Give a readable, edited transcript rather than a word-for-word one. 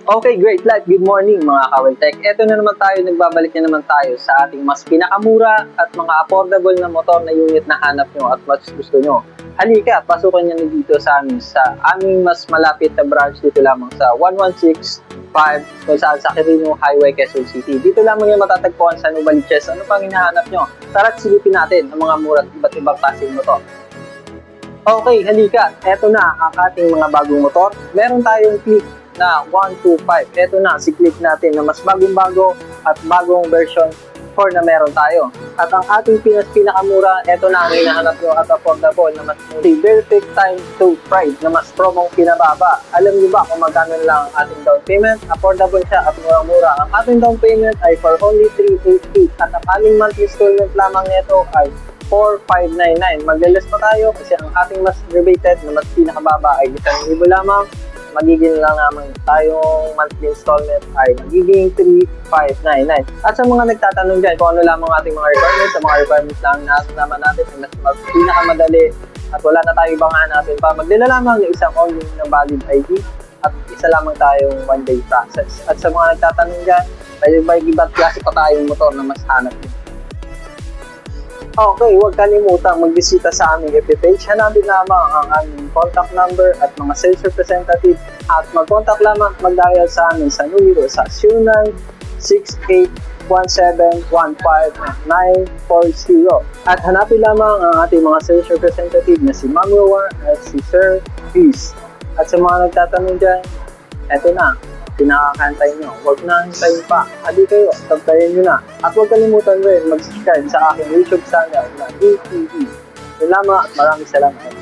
Okay, great life. Good morning mga Kawaltek. Ito na naman tayo, nagbabalik na naman tayo sa ating mas pinakamura at mga affordable na motor na unit na hanap nyo at mas gusto nyo. Halika, pasukan nyo na dito sa aming mas malapit na branch dito lamang sa 1165 kung saan sa Quirino Highway, Quezon City. Dito lamang yung matatagpuan sa Novaliches. Ano pang hinahanap nyo? Tara't silipin natin ang mga mura at iba't ibang klaseng motor. Okay, halika. Ito na ang ating mga bagong motor. Meron tayong Click na 125. Ito na, si Click natin na mas bagong-bago at bagong version 4 na meron tayo. At ang ating pinakamura, ito na ang hinahanap nyo at affordable na mas perfect time to ride na mas promong pinababa. Alam nyo ba kung magkano lang ang ating down payment? Affordable siya at murang-mura. Ang ating down payment ay for only 388 at ang aming monthly installment lamang nito ay 4,599. Maglalas pa tayo kasi ang ating mas rebated na mas pinakababa ay 1,000 lamang. Magiging lang naman tayong monthly installment ay magiging 3,599. At sa mga nagtatanong dyan kung ano lamang ating mga requirements, sa mga requirements lang naman natin ay mas pinakamadali at wala na tayo ibang natin pa. Magdala lamang ng isang online na valid ID at isa lamang tayong 1-day process. At sa mga nagtatanong dyan, may iba't klase pa tayong motor na mas hanap nyo. Okay, huwag kalimutang magbisita sa aming FB page. Hanapin lamang ang aming contact number at mga sales representative at mag-contact lamang mag-dial sa amin sa numero sa 0968-1715-940 at hanapin lamang ang ating mga sales representative na si Ma'am Rowan at si Sir Peace. At sa mga nagtatanong dyan, eto na, pinakakantay nyo. Huwag na hintayin pa. Hali kayo, tabtayin nyo na. At huwag kalimutan rin mag-subscribe sa aking YouTube channel na DTV. Yun lamang at maraming salamat.